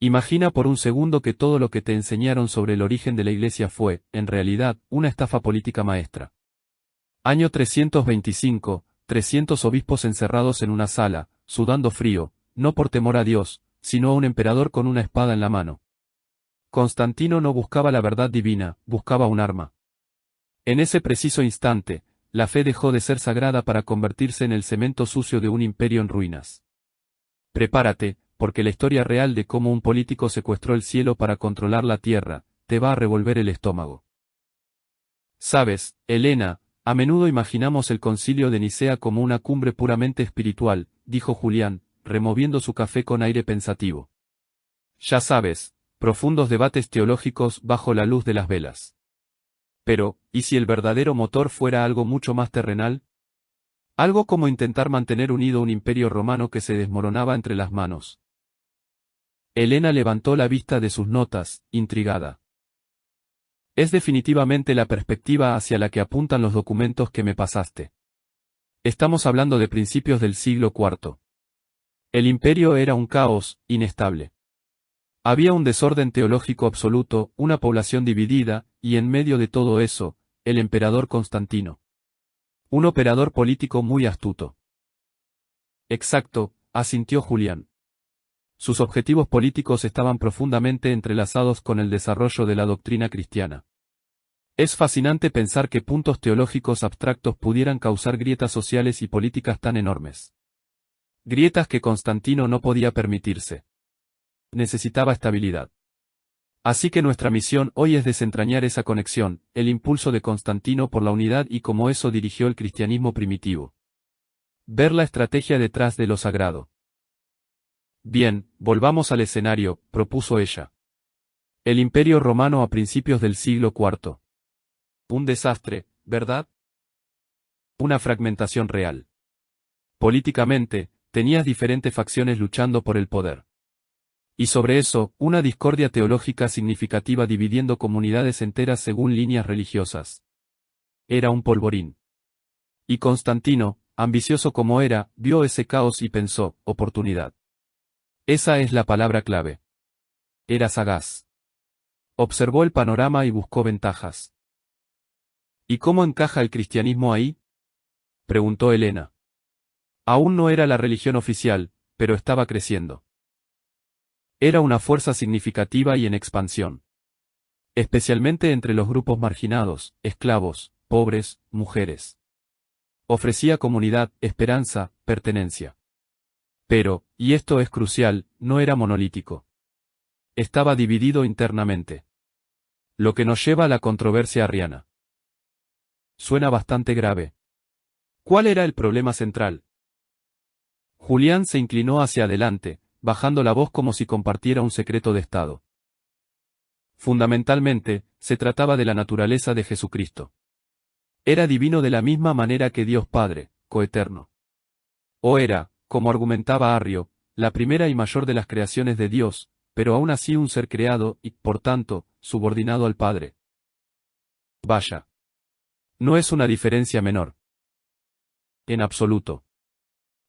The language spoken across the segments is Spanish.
Imagina por un segundo que todo lo que te enseñaron sobre el origen de la Iglesia fue, en realidad, una estafa política maestra. Año 325, 300 obispos encerrados en una sala, sudando frío, no por temor a Dios, sino a un emperador con una espada en la mano. Constantino no buscaba la verdad divina, buscaba un arma. En ese preciso instante, la fe dejó de ser sagrada para convertirse en el cemento sucio de un imperio en ruinas. Prepárate, porque la historia real de cómo un político secuestró el cielo para controlar la tierra, te va a revolver el estómago. Sabes, Helena, a menudo imaginamos el concilio de Nicea como una cumbre puramente espiritual, dijo Julián, removiendo su café con aire pensativo. Ya sabes, profundos debates teológicos bajo la luz de las velas. Pero, ¿y si el verdadero motor fuera algo mucho más terrenal? Algo como intentar mantener unido un imperio romano que se desmoronaba entre las manos. Helena levantó la vista de sus notas, intrigada. Es definitivamente la perspectiva hacia la que apuntan los documentos que me pasaste. Estamos hablando de principios del siglo IV. El imperio era un caos, inestable. Había un desorden teológico absoluto, una población dividida, y en medio de todo eso, el emperador Constantino. Un operador político muy astuto. Exacto, asintió Julián. Sus objetivos políticos estaban profundamente entrelazados con el desarrollo de la doctrina cristiana. Es fascinante pensar que puntos teológicos abstractos pudieran causar grietas sociales y políticas tan enormes. Grietas que Constantino no podía permitirse. Necesitaba estabilidad. Así que nuestra misión hoy es desentrañar esa conexión, el impulso de Constantino por la unidad y cómo eso dirigió el cristianismo primitivo. Ver la estrategia detrás de lo sagrado. Bien, volvamos al escenario, propuso ella. El Imperio Romano a principios del siglo IV. Un desastre, ¿verdad? Una fragmentación real. Políticamente, tenías diferentes facciones luchando por el poder. Y sobre eso, una discordia teológica significativa dividiendo comunidades enteras según líneas religiosas. Era un polvorín. Y Constantino, ambicioso como era, vio ese caos y pensó, oportunidad. Esa es la palabra clave. Era sagaz. Observó el panorama y buscó ventajas. ¿Y cómo encaja el cristianismo ahí?, preguntó Helena. Aún no era la religión oficial, pero estaba creciendo. Era una fuerza significativa y en expansión. Especialmente entre los grupos marginados, esclavos, pobres, mujeres. Ofrecía comunidad, esperanza, pertenencia. Pero, y esto es crucial, no era monolítico. Estaba dividido internamente. Lo que nos lleva a la controversia arriana. Suena bastante grave. ¿Cuál era el problema central? Julián se inclinó hacia adelante, bajando la voz como si compartiera un secreto de Estado. Fundamentalmente, se trataba de la naturaleza de Jesucristo. Era divino de la misma manera que Dios Padre, coeterno. O era, como argumentaba Arrio, la primera y mayor de las creaciones de Dios, pero aún así un ser creado y, por tanto, subordinado al Padre. Vaya. No es una diferencia menor. En absoluto.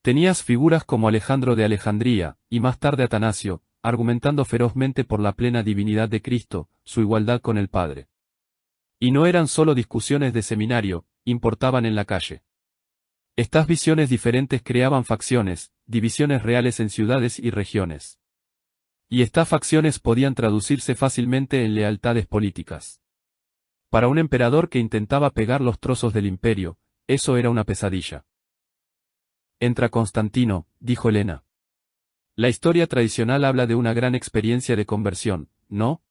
Tenías figuras como Alejandro de Alejandría, y más tarde Atanasio, argumentando ferozmente por la plena divinidad de Cristo, su igualdad con el Padre. Y no eran solo discusiones de seminario, importaban en la calle. Estas visiones diferentes creaban facciones, divisiones reales en ciudades y regiones. Y estas facciones podían traducirse fácilmente en lealtades políticas. Para un emperador que intentaba pegar los trozos del imperio, eso era una pesadilla. Entra Constantino, dijo Helena. La historia tradicional habla de una gran experiencia de conversión, ¿no?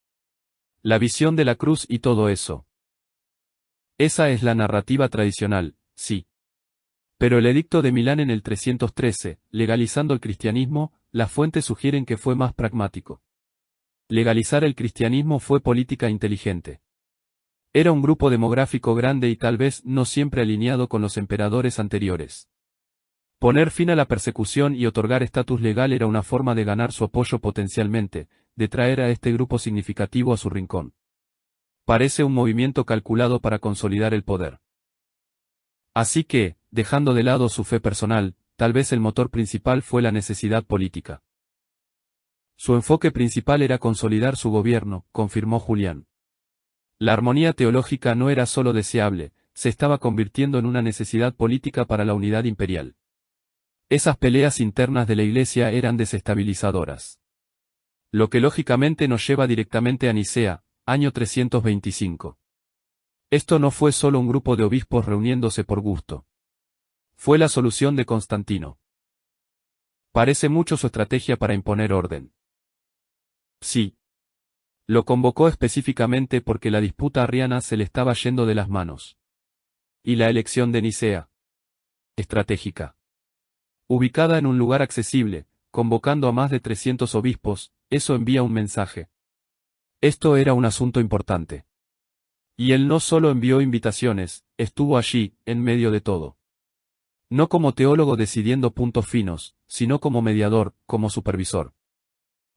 La visión de la cruz y todo eso. Esa es la narrativa tradicional, sí. Pero el edicto de Milán en el 313, legalizando el cristianismo, las fuentes sugieren que fue más pragmático. Legalizar el cristianismo fue política inteligente. Era un grupo demográfico grande y tal vez no siempre alineado con los emperadores anteriores. Poner fin a la persecución y otorgar estatus legal era una forma de ganar su apoyo potencialmente, de traer a este grupo significativo a su rincón. Parece un movimiento calculado para consolidar el poder. Así que, dejando de lado su fe personal, tal vez el motor principal fue la necesidad política. Su enfoque principal era consolidar su gobierno, confirmó Julián. La armonía teológica no era solo deseable, se estaba convirtiendo en una necesidad política para la unidad imperial. Esas peleas internas de la Iglesia eran desestabilizadoras. Lo que lógicamente nos lleva directamente a Nicea, año 325. Esto no fue solo un grupo de obispos reuniéndose por gusto. Fue la solución de Constantino. Parece mucho su estrategia para imponer orden. Sí. Lo convocó específicamente porque la disputa arriana se le estaba yendo de las manos. Y la elección de Nicea. Estratégica. Ubicada en un lugar accesible, convocando a más de 300 obispos, eso envía un mensaje. Esto era un asunto importante. Y él no solo envió invitaciones, estuvo allí, en medio de todo. No como teólogo decidiendo puntos finos, sino como mediador, como supervisor.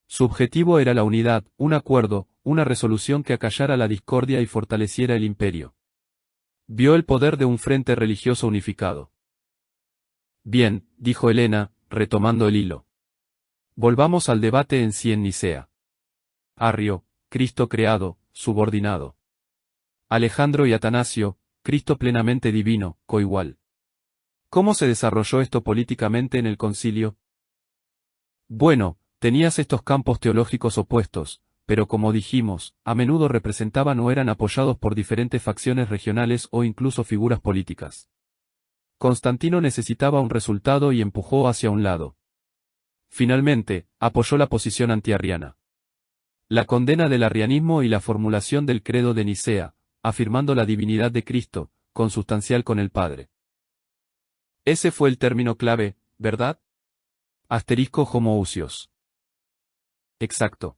Su objetivo era la unidad, un acuerdo, una resolución que acallara la discordia y fortaleciera el imperio. Vio el poder de un frente religioso unificado. Bien, dijo Helena, retomando el hilo. Volvamos al debate en sí en Nicea. Arrio, Cristo creado, subordinado. Alejandro y Atanasio, Cristo plenamente divino, coigual. ¿Cómo se desarrolló esto políticamente en el concilio? Bueno, tenías estos campos teológicos opuestos, pero como dijimos, a menudo representaban o eran apoyados por diferentes facciones regionales o incluso figuras políticas. Constantino necesitaba un resultado y empujó hacia un lado. Finalmente, apoyó la posición antiarriana. La condena del arrianismo y la formulación del credo de Nicea, afirmando la divinidad de Cristo, consustancial con el Padre. Ese fue el término clave, ¿verdad? Asterisco homoousios. Exacto.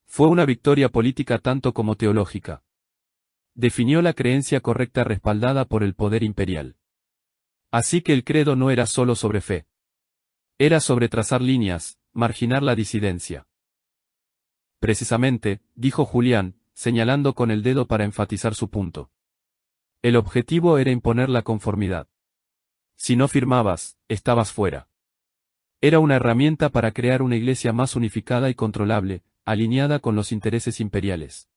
Fue una victoria política tanto como teológica. Definió la creencia correcta respaldada por el poder imperial. Así que el credo no era solo sobre fe. Era sobre trazar líneas, marginar la disidencia. Precisamente, dijo Julián, señalando con el dedo para enfatizar su punto. El objetivo era imponer la conformidad. Si no firmabas, estabas fuera. Era una herramienta para crear una iglesia más unificada y controlable, alineada con los intereses imperiales.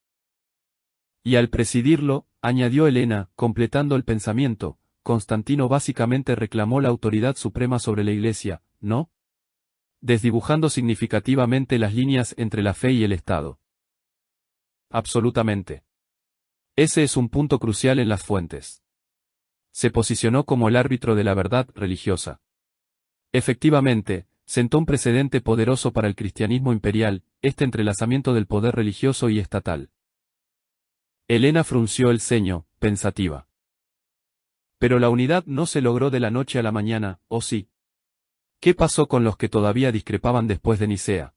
Y al presidirlo, añadió Helena, completando el pensamiento, Constantino básicamente reclamó la autoridad suprema sobre la iglesia, ¿no? Desdibujando significativamente las líneas entre la fe y el Estado. Absolutamente. Ese es un punto crucial en las fuentes. Se posicionó como el árbitro de la verdad religiosa. Efectivamente, sentó un precedente poderoso para el cristianismo imperial, este entrelazamiento del poder religioso y estatal. Helena frunció el ceño, pensativa. Pero la unidad no se logró de la noche a la mañana, ¿o sí? ¿Qué pasó con los que todavía discrepaban después de Nicea?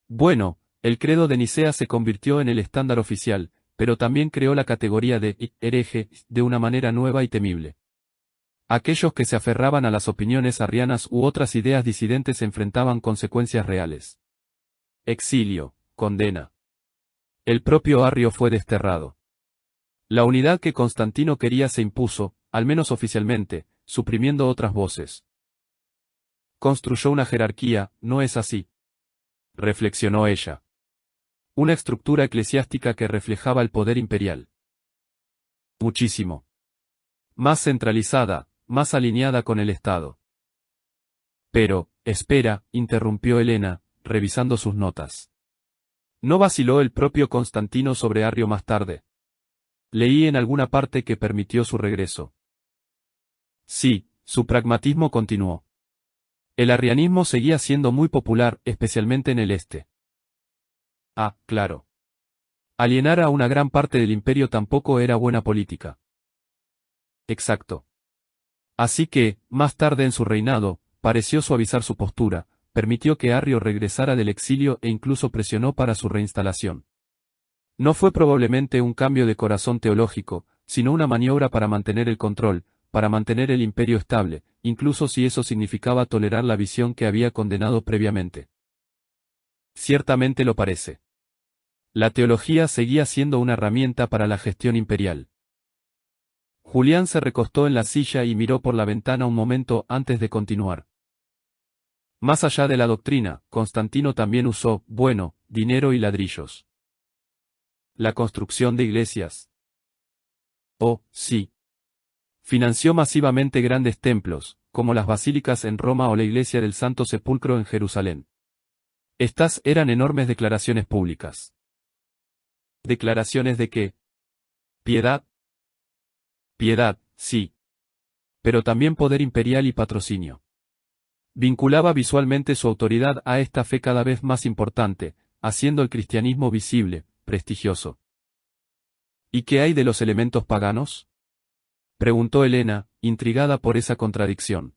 Bueno, el credo de Nicea se convirtió en el estándar oficial, pero también creó la categoría de hereje de una manera nueva y temible. Aquellos que se aferraban a las opiniones arrianas u otras ideas disidentes enfrentaban consecuencias reales. Exilio, condena. El propio Arrio fue desterrado. La unidad que Constantino quería se impuso, al menos oficialmente, suprimiendo otras voces. Construyó una jerarquía, ¿no es así? Reflexionó ella. Una estructura eclesiástica que reflejaba el poder imperial. Muchísimo. Más centralizada, más alineada con el Estado. Pero, espera, interrumpió Helena, revisando sus notas. ¿No vaciló el propio Constantino sobre Arrio más tarde? Leí en alguna parte que permitió su regreso. Sí, su pragmatismo continuó. El arrianismo seguía siendo muy popular, especialmente en el este. Ah, claro. Alienar a una gran parte del imperio tampoco era buena política. Exacto. Así que, más tarde en su reinado, pareció suavizar su postura, permitió que Arrio regresara del exilio e incluso presionó para su reinstalación. No fue probablemente un cambio de corazón teológico, sino una maniobra para mantener el control, para mantener el imperio estable, incluso si eso significaba tolerar la visión que había condenado previamente. Ciertamente lo parece. La teología seguía siendo una herramienta para la gestión imperial. Julián se recostó en la silla y miró por la ventana un momento antes de continuar. Más allá de la doctrina, Constantino también usó, bueno, dinero y ladrillos. La construcción de iglesias. Oh, sí. Financió masivamente grandes templos, como las basílicas en Roma o la iglesia del Santo Sepulcro en Jerusalén. Estas eran enormes declaraciones públicas. ¿Declaraciones de qué? Piedad. Piedad, sí. Pero también poder imperial y patrocinio. Vinculaba visualmente su autoridad a esta fe cada vez más importante, haciendo el cristianismo visible, prestigioso. ¿Y qué hay de los elementos paganos? Preguntó Helena, intrigada por esa contradicción.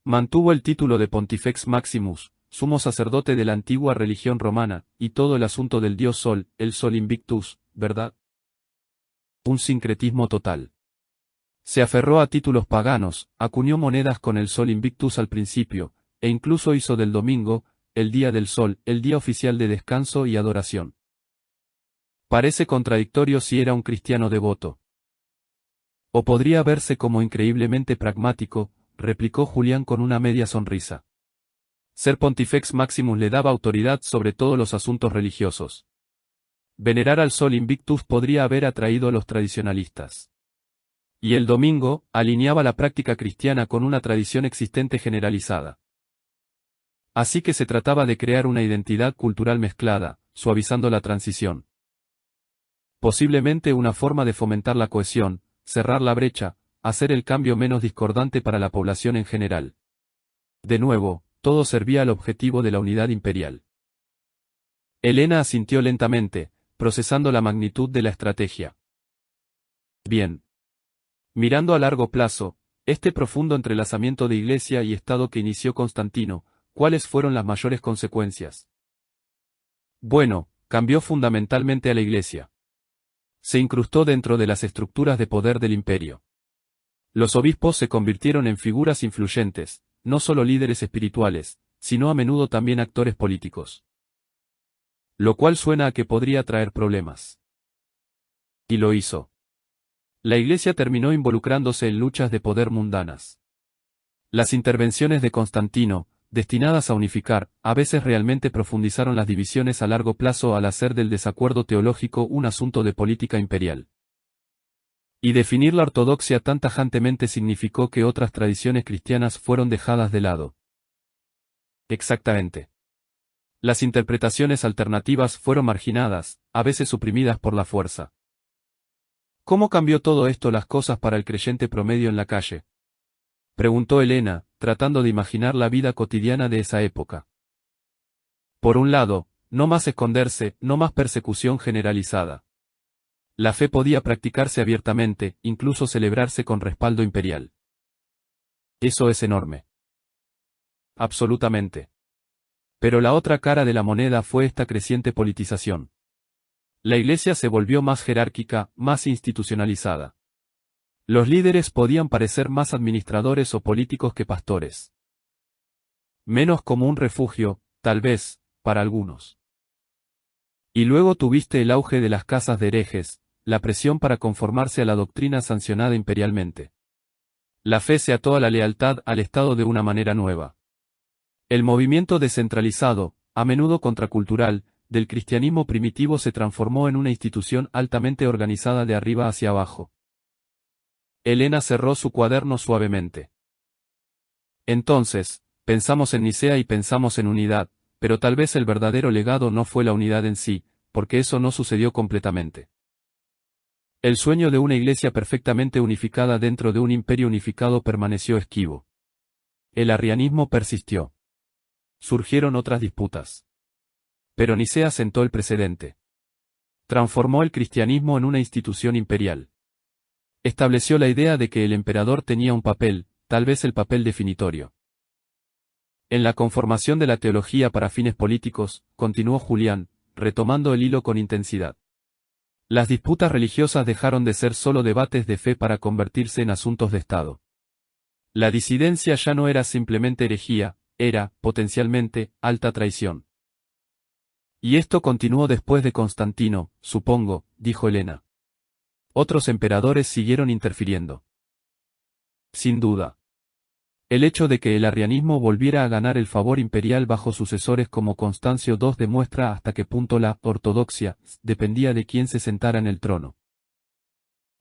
Mantuvo el título de Pontifex Maximus, sumo sacerdote de la antigua religión romana, y todo el asunto del dios Sol, el Sol Invictus, ¿verdad? Un sincretismo total. Se aferró a títulos paganos, acuñó monedas con el Sol Invictus al principio, e incluso hizo del domingo, el día del sol, el día oficial de descanso y adoración. Parece contradictorio si era un cristiano devoto. O podría verse como increíblemente pragmático, replicó Julián con una media sonrisa. Ser Pontifex Maximus le daba autoridad sobre todos los asuntos religiosos. Venerar al Sol Invictus podría haber atraído a los tradicionalistas. Y el domingo, alineaba la práctica cristiana con una tradición existente generalizada. Así que se trataba de crear una identidad cultural mezclada, suavizando la transición. Posiblemente una forma de fomentar la cohesión, cerrar la brecha, hacer el cambio menos discordante para la población en general. De nuevo, todo servía al objetivo de la unidad imperial. Helena asintió lentamente, procesando la magnitud de la estrategia. Bien. Mirando a largo plazo, este profundo entrelazamiento de Iglesia y Estado que inició Constantino, ¿cuáles fueron las mayores consecuencias? Bueno, cambió fundamentalmente a la Iglesia. Se incrustó dentro de las estructuras de poder del imperio. Los obispos se convirtieron en figuras influyentes, no solo líderes espirituales, sino a menudo también actores políticos. Lo cual suena a que podría traer problemas. Y lo hizo. La Iglesia terminó involucrándose en luchas de poder mundanas. Las intervenciones de Constantino, destinadas a unificar, a veces realmente profundizaron las divisiones a largo plazo al hacer del desacuerdo teológico un asunto de política imperial. Y definir la ortodoxia tan tajantemente significó que otras tradiciones cristianas fueron dejadas de lado. Exactamente. Las interpretaciones alternativas fueron marginadas, a veces suprimidas por la fuerza. ¿Cómo cambió todo esto las cosas para el creyente promedio en la calle? Preguntó Helena, tratando de imaginar la vida cotidiana de esa época. Por un lado, no más esconderse, no más persecución generalizada. La fe podía practicarse abiertamente, incluso celebrarse con respaldo imperial. Eso es enorme. Absolutamente. Pero la otra cara de la moneda fue esta creciente politización. La Iglesia se volvió más jerárquica, más institucionalizada. Los líderes podían parecer más administradores o políticos que pastores. Menos como un refugio, tal vez, para algunos. Y luego tuviste el auge de las casas de herejes, la presión para conformarse a la doctrina sancionada imperialmente. La fe se ató a la lealtad al Estado de una manera nueva. El movimiento descentralizado, a menudo contracultural, del cristianismo primitivo se transformó en una institución altamente organizada de arriba hacia abajo. Helena cerró su cuaderno suavemente. Entonces, pensamos en Nicea y pensamos en unidad, pero tal vez el verdadero legado no fue la unidad en sí, porque eso no sucedió completamente. El sueño de una iglesia perfectamente unificada dentro de un imperio unificado permaneció esquivo. El arrianismo persistió. Surgieron otras disputas. Pero Nicea sentó el precedente. Transformó el cristianismo en una institución imperial. Estableció la idea de que el emperador tenía un papel, tal vez el papel definitorio. En la conformación de la teología para fines políticos, continuó Julián, retomando el hilo con intensidad. Las disputas religiosas dejaron de ser solo debates de fe para convertirse en asuntos de Estado. La disidencia ya no era simplemente herejía, era, potencialmente, alta traición. Y esto continuó después de Constantino, supongo, dijo Helena. Otros emperadores siguieron interfiriendo. Sin duda. El hecho de que el arrianismo volviera a ganar el favor imperial bajo sucesores como Constancio II demuestra hasta qué punto la ortodoxia dependía de quién se sentara en el trono.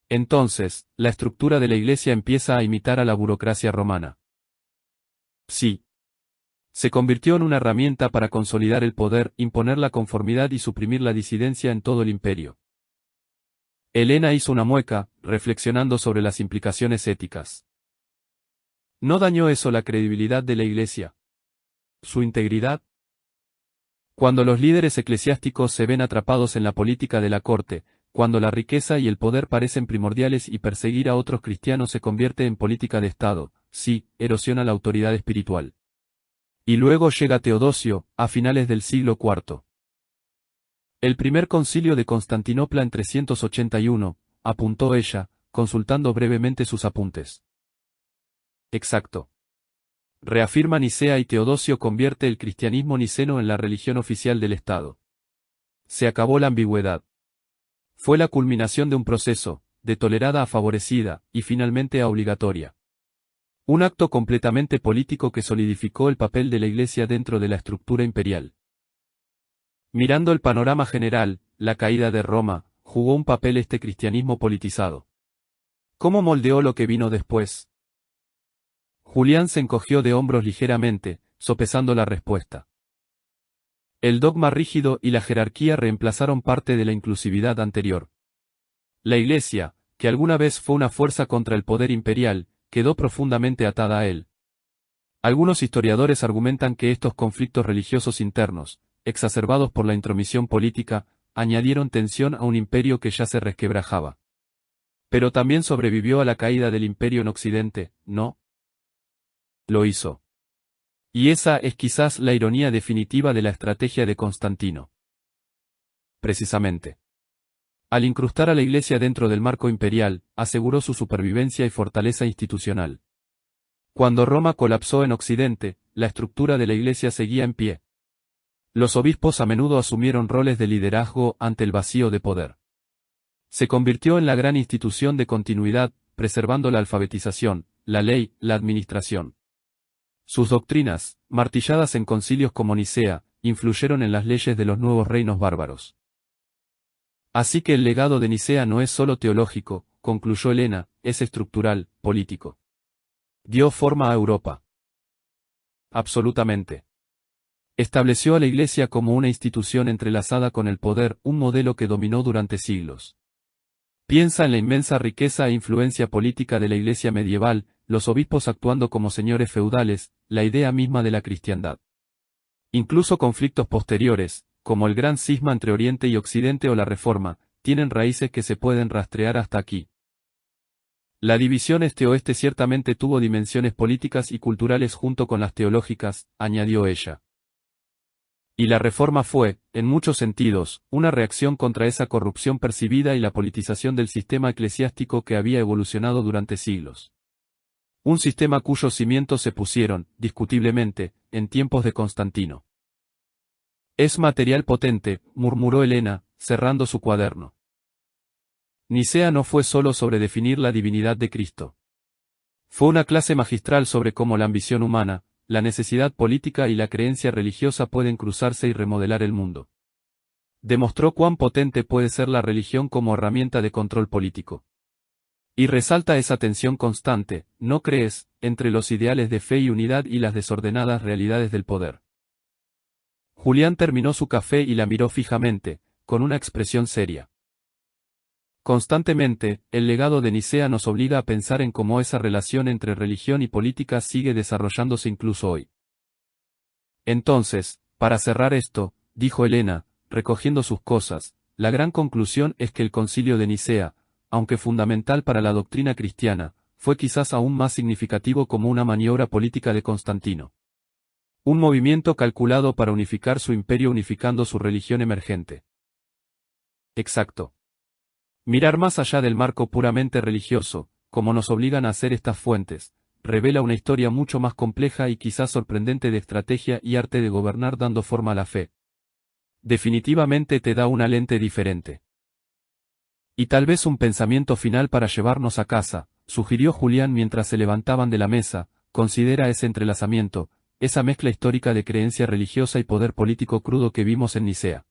Entonces, la estructura de la Iglesia empieza a imitar a la burocracia romana. Sí. Se convirtió en una herramienta para consolidar el poder, imponer la conformidad y suprimir la disidencia en todo el imperio. Helena hizo una mueca, reflexionando sobre las implicaciones éticas. ¿No dañó eso la credibilidad de la Iglesia? ¿Su integridad? Cuando los líderes eclesiásticos se ven atrapados en la política de la corte, cuando la riqueza y el poder parecen primordiales y perseguir a otros cristianos se convierte en política de Estado, sí, erosiona la autoridad espiritual. Y luego llega Teodosio, a finales del siglo IV. El primer concilio de Constantinopla en 381, apuntó ella, consultando brevemente sus apuntes. Exacto. Reafirma Nicea y Teodosio convierte el cristianismo niceno en la religión oficial del Estado. Se acabó la ambigüedad. Fue la culminación de un proceso, de tolerada a favorecida, y finalmente a obligatoria. Un acto completamente político que solidificó el papel de la Iglesia dentro de la estructura imperial. Mirando el panorama general, la caída de Roma, jugó un papel este cristianismo politizado. ¿Cómo moldeó lo que vino después? Julián se encogió de hombros ligeramente, sopesando la respuesta. El dogma rígido y la jerarquía reemplazaron parte de la inclusividad anterior. La Iglesia, que alguna vez fue una fuerza contra el poder imperial, quedó profundamente atada a él. Algunos historiadores argumentan que estos conflictos religiosos internos, exacerbados por la intromisión política, añadieron tensión a un imperio que ya se resquebrajaba. Pero también sobrevivió a la caída del imperio en Occidente, ¿no? Lo hizo. Y esa es quizás la ironía definitiva de la estrategia de Constantino. Precisamente. Al incrustar a la Iglesia dentro del marco imperial, aseguró su supervivencia y fortaleza institucional. Cuando Roma colapsó en Occidente, la estructura de la Iglesia seguía en pie. Los obispos a menudo asumieron roles de liderazgo ante el vacío de poder. Se convirtió en la gran institución de continuidad, preservando la alfabetización, la ley, la administración. Sus doctrinas, martilladas en concilios como Nicea, influyeron en las leyes de los nuevos reinos bárbaros. Así que el legado de Nicea no es solo teológico, concluyó Helena, es estructural, político. Dio forma a Europa. Absolutamente. Estableció a la Iglesia como una institución entrelazada con el poder, un modelo que dominó durante siglos. Piensa en la inmensa riqueza e influencia política de la Iglesia medieval, los obispos actuando como señores feudales, la idea misma de la cristiandad. Incluso conflictos posteriores, como el gran cisma entre Oriente y Occidente o la Reforma, tienen raíces que se pueden rastrear hasta aquí. La división este-oeste ciertamente tuvo dimensiones políticas y culturales junto con las teológicas, añadió ella. Y la Reforma fue, en muchos sentidos, una reacción contra esa corrupción percibida y la politización del sistema eclesiástico que había evolucionado durante siglos. Un sistema cuyos cimientos se pusieron, discutiblemente, en tiempos de Constantino. Es material potente, murmuró Helena, cerrando su cuaderno. Nicea no fue solo sobre definir la divinidad de Cristo. Fue una clase magistral sobre cómo la ambición humana, la necesidad política y la creencia religiosa pueden cruzarse y remodelar el mundo. Demostró cuán potente puede ser la religión como herramienta de control político. Y resalta esa tensión constante, ¿no crees?, entre los ideales de fe y unidad y las desordenadas realidades del poder. Julián terminó su café y la miró fijamente, con una expresión seria. Constantemente, el legado de Nicea nos obliga a pensar en cómo esa relación entre religión y política sigue desarrollándose incluso hoy. Entonces, para cerrar esto, dijo Helena, recogiendo sus cosas, la gran conclusión es que el concilio de Nicea, aunque fundamental para la doctrina cristiana, fue quizás aún más significativo como una maniobra política de Constantino. Un movimiento calculado para unificar su imperio unificando su religión emergente. Exacto. Mirar más allá del marco puramente religioso, como nos obligan a hacer estas fuentes, revela una historia mucho más compleja y quizás sorprendente de estrategia y arte de gobernar dando forma a la fe. Definitivamente te da una lente diferente. Y tal vez un pensamiento final para llevarnos a casa, sugirió Julián mientras se levantaban de la mesa, considera ese entrelazamiento, esa mezcla histórica de creencia religiosa y poder político crudo que vimos en Nicea.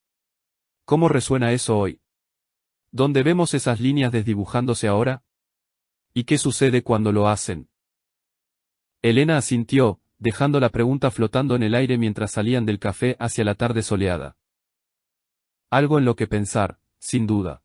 ¿Cómo resuena eso hoy? ¿Dónde vemos esas líneas desdibujándose ahora? ¿Y qué sucede cuando lo hacen? Helena asintió, dejando la pregunta flotando en el aire mientras salían del café hacia la tarde soleada. Algo en lo que pensar, sin duda.